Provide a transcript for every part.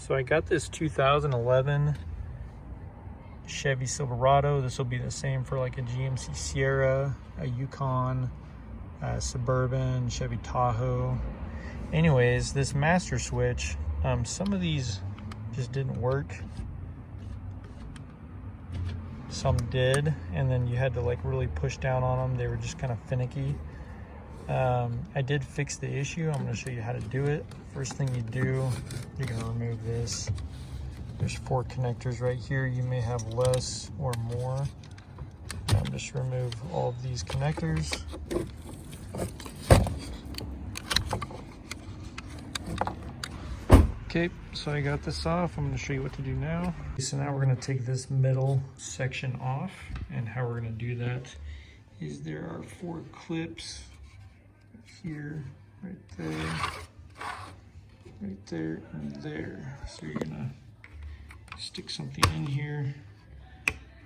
So I got this 2011 Chevy Silverado. This will be the same for like a GMC Sierra, a Yukon, Suburban, Chevy Tahoe. Anyways, this master switch, some of these just didn't work. Some did, and then you had to like really push down on them. They were just kind of finicky. I did fix the issue. I'm going to show you how to do it. First thing you do, you're going to remove this. There's 4 connectors right here. You may have less or more. Just remove all of these connectors. Okay, so I got this off. I'm going to show you what to do now. So now we're going to take this middle section off, and how we're going to do that is there are 4 clips here, right there, and there. So you're going to stick something in here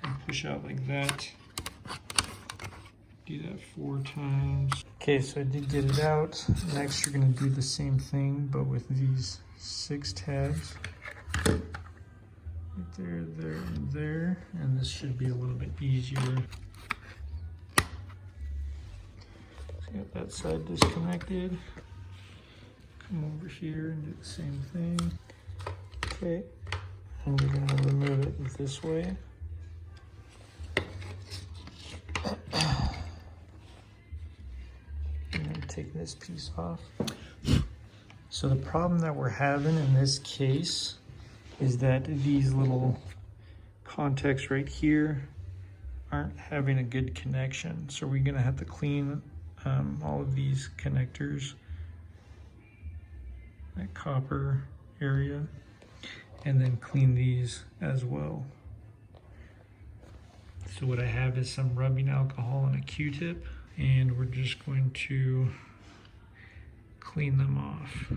and push out like that. Do that 4 times. Okay, so I did get it out. Next, you're going to do the same thing, but with these 6 tabs. Right there, there, and there. And this should be a little bit easier. So got that side disconnected. Come over here and do the same thing. Okay. And we're going to remove it this way. I'm going to take this piece off. So the problem that we're having in this case is that these little contacts right here aren't having a good connection. So we're going to have to clean all of these connectors, that copper area, and then clean these as well. So what I have is some rubbing alcohol and a Q-tip, and we're just going to clean them off.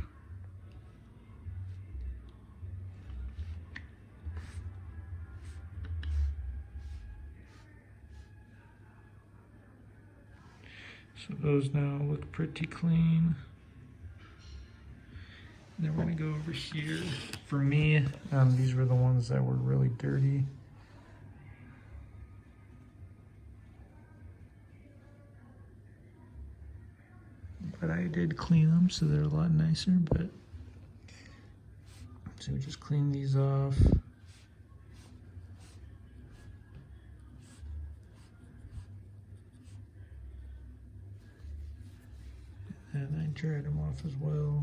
So those now look pretty clean. Then we're gonna go over here. For me, these were the ones that were really dirty. But I did clean them, so they're a lot nicer. But so we just clean these off. And I dried them off as well.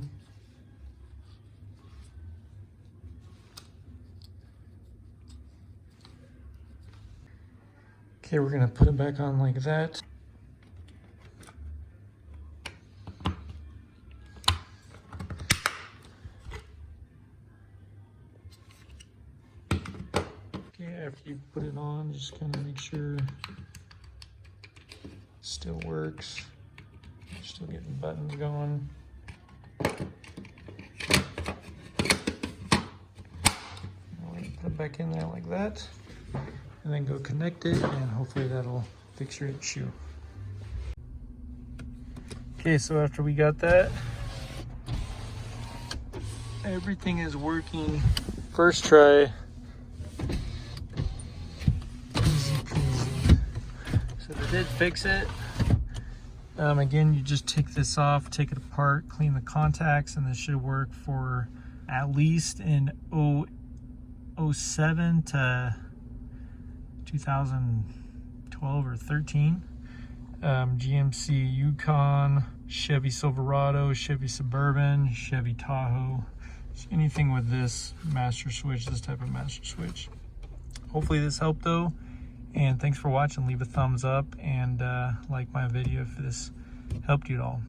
Okay, we're gonna put it back on like that. Okay, after you put it on, just kind of make sure it still works. Still getting buttons going. Put it back in there like that, and then go connect it, and hopefully that'll fix your shoe. Okay, so after we got that, everything is working. First try, easy peasy. So they did fix it. Again, you just take this off, take it apart, clean the contacts, and this should work for at least in 07 to 2012 or 13. GMC Yukon, Chevy Silverado, Chevy Suburban, Chevy Tahoe. Just anything with this master switch, this type of master switch. Hopefully this helped though. And thanks for watching. Leave a thumbs up and like my video if this helped you at all.